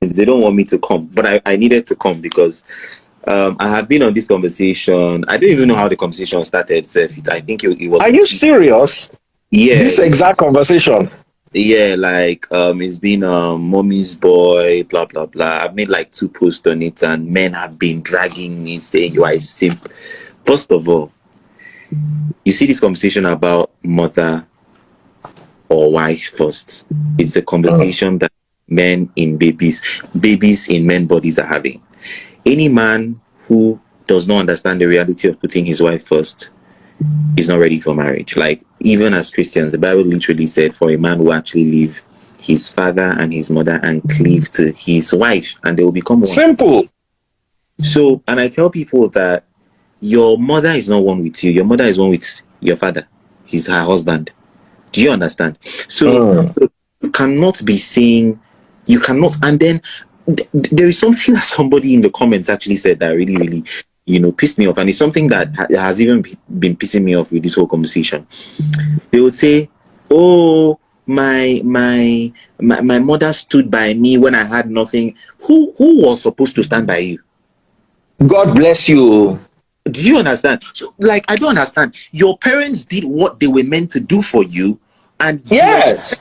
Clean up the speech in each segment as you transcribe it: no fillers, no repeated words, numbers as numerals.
they don't want me to come, but I needed to come because I have been on this conversation. I don't even know how the conversation started. I think it was. Are you serious? Yeah, This exact conversation. yeah, like it's been mommy's boy, blah blah blah. I've made like 2 posts on it, and men have been dragging me saying you are a simp. First of all, you see this conversation about mother or wife first. It's a conversation that men in babies in men bodies are having. Any man who does not understand the reality of putting his wife first is not ready for marriage. Like, even as Christians, the Bible literally said for a man who actually leave his father and his mother and cleave to his wife, and they will become one. Simple. So, and I tell people that your mother is not one with you. Your mother is one with your father. He's her husband. Do you understand? So you cannot be saying, you cannot. And then there is something that somebody in the comments actually said that really, really, pissed me off. And it's something that has even been pissing me off with this whole conversation. They would say, oh, my mother stood by me when I had nothing. Who was supposed to stand by you? God bless you. Do you understand? So, like, I don't understand. Your parents did what they were meant to do for you, and yes,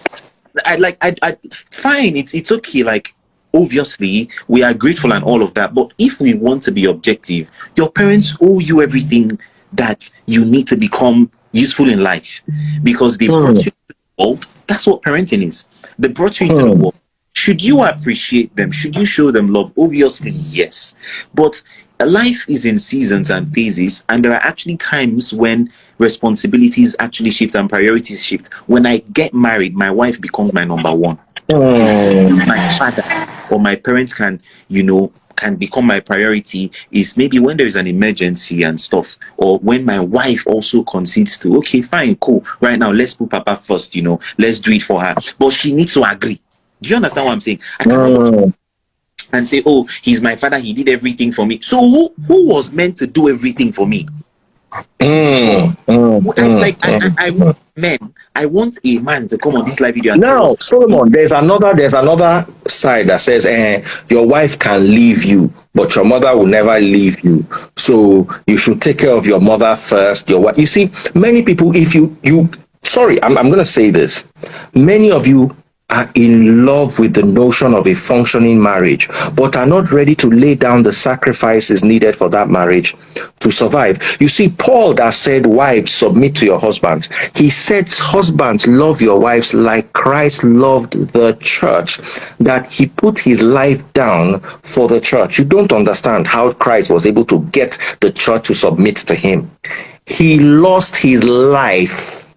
fine. It's okay. Like, obviously, we are grateful and all of that. But if we want to be objective, your parents owe you everything that you need to become useful in life, because they brought you to the world. That's what parenting is. They brought you into the world. Should you appreciate them? Should you show them love? Obviously, yes. But life is in seasons and phases, and there are actually times when responsibilities actually shift and priorities shift. When I get married, my wife becomes my number one. My father or my parents can become my priority is maybe when there is an emergency and stuff, or when my wife also concedes to, okay, fine, cool, right now let's put papa first, let's do it for her, but she needs to agree. Do you understand what I'm saying? I cannot and say, oh, he's my father, he did everything for me. So who was meant to do everything for me? I want a man to come on this live video and now, Solomon, there's another side that says your wife can leave you, but your mother will never leave you, so you should take care of your mother first. Your wife, you see, many people, if you sorry, I'm gonna say this, many of you are in love with the notion of a functioning marriage, but are not ready to lay down the sacrifices needed for that marriage to survive. You see, Paul that said, wives, submit to your husbands. He said, husbands, love your wives like Christ loved the church, that he put his life down for the church. You don't understand how Christ was able to get the church to submit to him. He lost his life.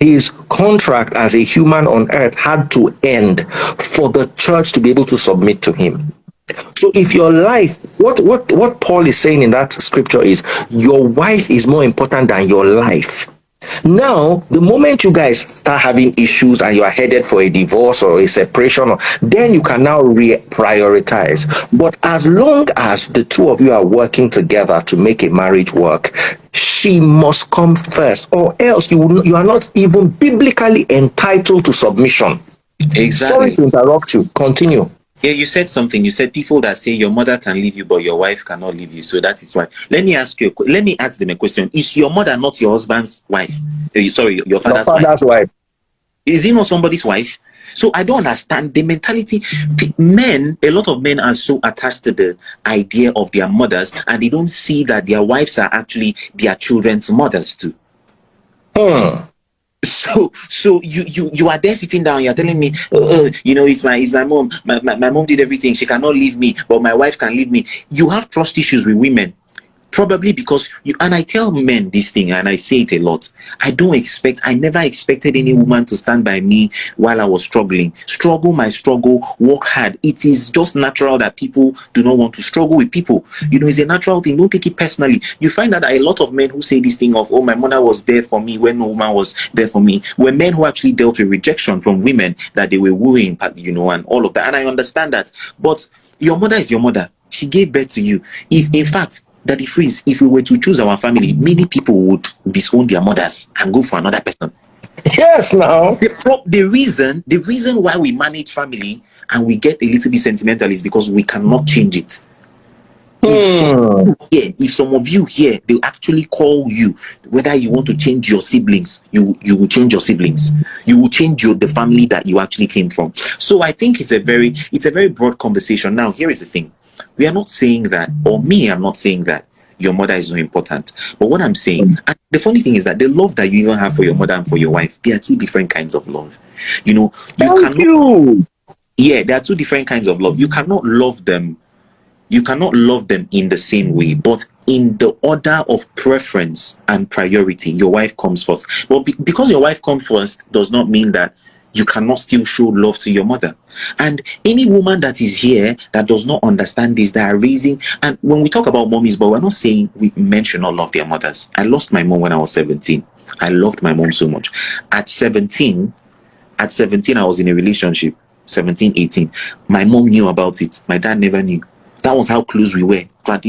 His contract as a human on earth had to end for the church to be able to submit to him. So if your life, what Paul is saying in that scripture is, your wife is more important than your life. Now, the moment you guys start having issues and you are headed for a divorce or a separation, then you can now reprioritize. But as long as the two of you are working together to make a marriage work, she must come first, or else you are not even biblically entitled to submission. Exactly. Sorry to interrupt you. Continue. Yeah, you said something. You said people that say your mother can leave you, but your wife cannot leave you. So that is why. Let me ask them a question. Is your mother not your husband's wife? Sorry, your father's wife. Is he not somebody's wife? So I don't understand the mentality. A lot of men are so attached to the idea of their mothers, and they don't see that their wives are actually their children's mothers too. So you are there sitting down, you're telling me, it's my mom. My mom did everything. She cannot leave me, but my wife can leave me. You have trust issues with women. Probably because and I tell men this thing, and I say it a lot. I never expected any woman to stand by me while I was struggling. Struggle, work hard. It is just natural that people do not want to struggle with people. It's a natural thing. Don't take it personally. You find that a lot of men who say this thing of, oh, my mother was there for me when no woman was there for me, were men who actually dealt with rejection from women that they were wooing, and all of that. And I understand that. But your mother is your mother. She gave birth to you. In fact, Daddy Freeze, if we were to choose our family, many people would disown their mothers and go for another person. Yes, now. The reason why we manage family and we get a little bit sentimental is because we cannot change it. If some of you here, they actually call you, whether you want to change your siblings, you will change your siblings. You will change the family that you actually came from. So I think it's a very broad conversation. Now, here is the thing. We are not saying that, or me, I'm not saying that your mother is not important. But what I'm saying, and the funny thing is that the love that you even have for your mother and for your wife, they are two different kinds of love. You know, yeah, there are two different kinds of love. You cannot love them in the same way, but in the order of preference and priority, your wife comes first. But because your wife comes first does not mean that you cannot still show love to your mother. And any woman that is here that does not understand this, that are raising, and when we talk about mommies, but we're not saying men should not love their mothers. I lost my mom when I was 17. I loved my mom so much. At 17, I was in a relationship, 17, 18. My mom knew about it. My dad never knew. That was how close we were. Let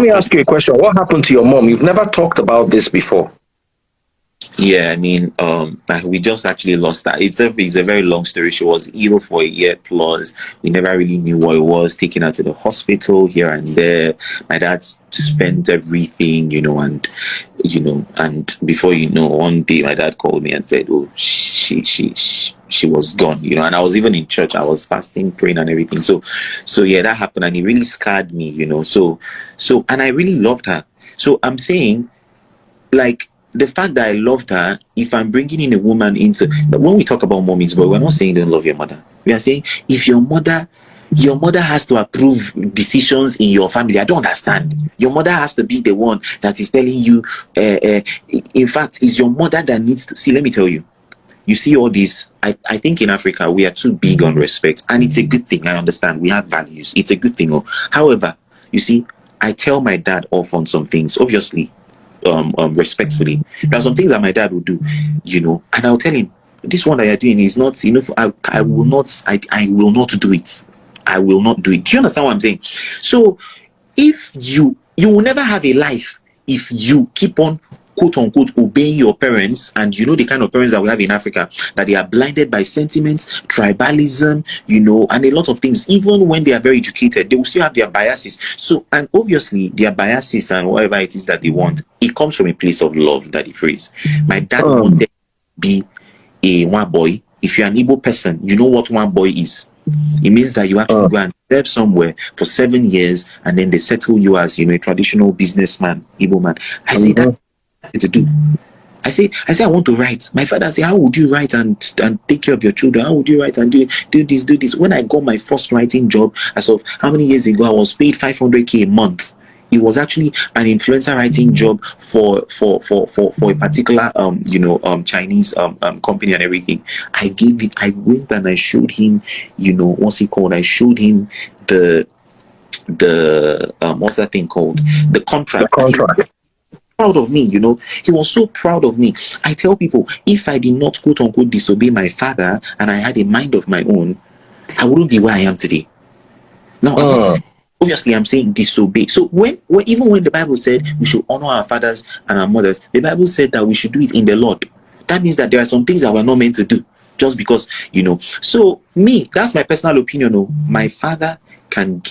me ask you a question. What happened to your mom? You've never talked about this before. Yeah, I mean, we just actually lost her. It's a very long story. She was ill for a year plus. We never really knew what it was. Taking her to the hospital here and there. My dad spent everything, and before you know, one day my dad called me and said, "Oh, she was gone," and I was even in church. I was fasting, praying, and everything. So yeah, that happened, and it really scarred me, So, and I really loved her. So I'm saying, like, the fact that I loved her, if I'm bringing in a woman into, when we talk about mommies, but we're not saying don't love your mother. We are saying if your mother has to approve decisions in your family, I don't understand. Your mother has to be the one that is telling you. In fact, it's your mother that needs to see. Let me tell you. You see all this. I think in Africa we are too big on respect, and it's a good thing. I understand we have values. It's a good thing. However, you see, I tell my dad off on some things. Obviously. Respectfully, there are some things that my dad would do, and I'll tell him, this one that you're doing is not, I will not do it. I will not do it. Do you understand what I'm saying? So if you will never have a life if you keep on, quote unquote, obeying your parents, and the kind of parents that we have in Africa, that they are blinded by sentiments, tribalism, and a lot of things. Even when they are very educated, they will still have their biases. So, and obviously their biases and whatever it is that they want, it comes from a place of love, that it phrase. My dad wanted to be a one boy. If you're an Igbo person, you know what one boy is. It means that you have to go and serve somewhere for 7 years, and then they settle you as a traditional businessman, Igbo man. I say that to do. I say I want to write. My father say, how would you write and take care of your children? How would you write and do this? When I got my first writing job, as of how many years ago, I was paid 500k a month. It was actually an influencer writing job for a particular Chinese company and everything. I gave it. I went and I showed him, what's it called? I showed him the what's that thing called? The contract. The contract. Proud of me, he was so proud of me. I tell people, if I did not, quote unquote, disobey my father and I had a mind of my own, I wouldn't be where I am today. Now, obviously, I'm saying disobey. So even when the Bible said we should honor our fathers and our mothers, the Bible said that we should do it in the Lord. That means that there are some things that we're not meant to do just because, So me, that's my personal opinion. My father can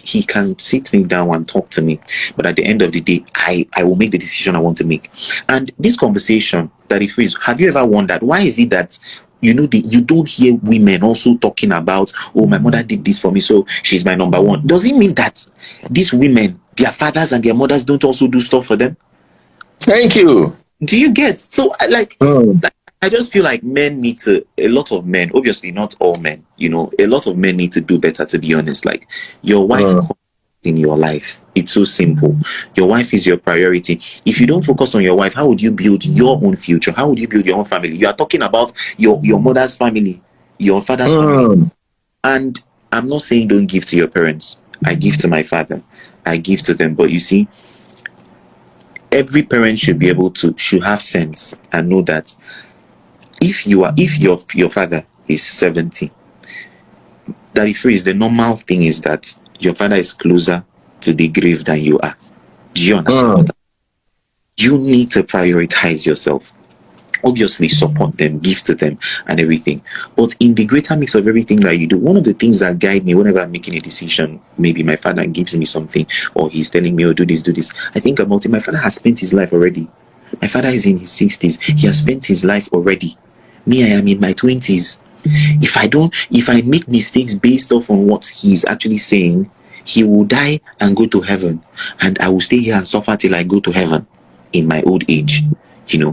sit me down and talk to me, but at the end of the day, I will make the decision I want to make. And this conversation that it is, have you ever wondered why is it that you don't hear women also talking about, oh, my mother did this for me, so she's my number one? Does it mean that these women, their fathers and their mothers, don't also do stuff for them? Thank you. Do you get? So I just feel like a lot of men, obviously not all men, a lot of men need to do better, to be honest. Like, your wife in your life, it's so simple. Your wife is your priority. If you don't focus on your wife, how would you build your own future? How would you build your own family? You are talking about your mother's family, your father's family. And I'm not saying don't give to your parents. I give to my father. I give to them. But you see, every parent should have sense and know that if your father is 70, that the normal thing is that your father is closer to the grave than you are. Do you understand? You need to prioritize yourself. obviously support them, give to them and everything. But in the greater mix of everything that you do, one of the things that guide me whenever I'm making a decision, maybe my father gives me something or he's telling me, oh, do this, I think about it. My father has spent his life already. My father is in his 60s. He has spent his life already. Me, I am in my 20s. If I make mistakes based off on what he's actually saying, he will die and go to heaven, and I will stay here and suffer till I go to heaven in my old age, you know.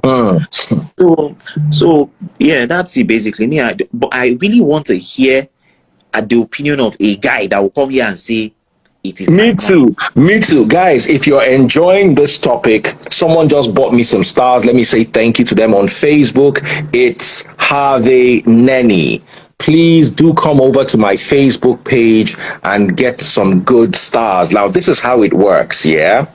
So yeah, that's it basically. But I really want to hear the opinion of a guy that will come here and say it is me too, guys. If you're enjoying this topic, someone just bought me some stars. Let me say thank you to them on Facebook. It's Harvey Nenny. Please do come over to my Facebook page and get some good stars. Now, this is how it works, yeah?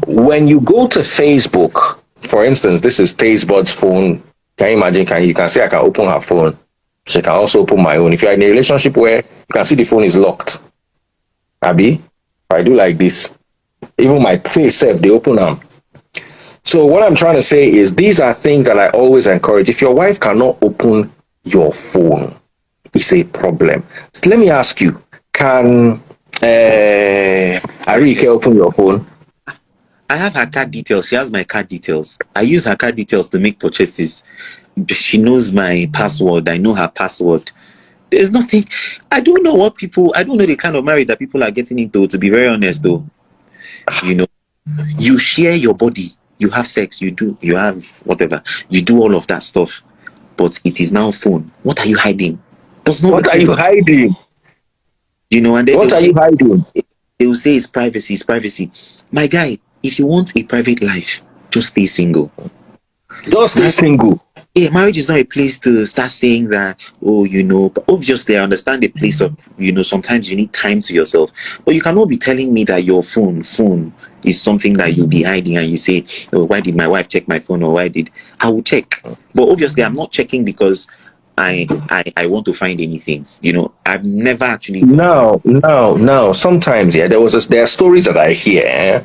When you go to Facebook, for instance, this is Tazebud's phone. Can you imagine? You can see I can open her phone. She can also open my own. If you're in a relationship where you can see the phone is locked, Abby, if I do like this, even my face self, they open them. So what I'm trying to say is these are things that I always encourage. If your wife cannot open your phone, it's a problem. So let me ask you, can Arike open your phone? I have her card details. She has my card details. I use her card details to make purchases. She knows my password. I know her password. There's nothing. I don't know the kind of marriage that people are getting into, to be very honest, though. You know, you share your body. You have sex. You have whatever. You do all of that stuff. But it is now phone. What are you hiding? What are you hiding? You know, and then what are you hiding? They will say it's privacy. My guy, if you want a private life, just stay single. Just stay single. Yeah, marriage is not a place to start saying that, oh, you know, but obviously I understand the place of, you know, sometimes you need time to yourself. But you cannot be telling me that your phone is something that you'll be hiding and you say, oh, why did my wife check my phone, or I will check. But obviously I'm not checking because I want to find anything. You know, I've never actually... No. Sometimes, yeah, there are stories that I hear,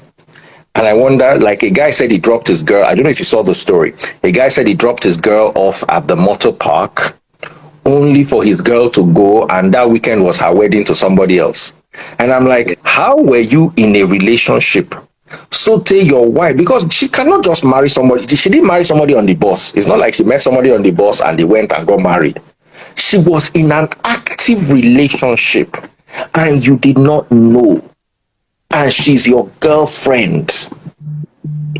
and I wonder, like a guy said he dropped his girl. I don't know if you saw the story. A guy said he dropped his girl off at the motor park only for his girl to go, and that weekend was her wedding to somebody else. And I'm like, how were you in a relationship? So tell your wife, because she cannot just marry somebody. She didn't marry somebody on the bus. It's not like she met somebody on the bus and they went and got married. She was in an active relationship and you did not know. And she's your girlfriend.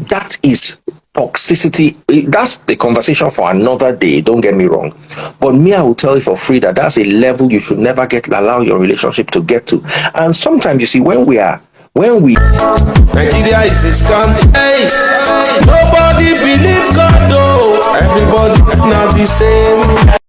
That is toxicity. That's the conversation for another day, don't get me wrong. But me, I will tell you for free that that's a level you should never allow your relationship to get to. And sometimes, you see, when we Nigeria is a scam. Hey, nobody believe God though. Everybody not the same.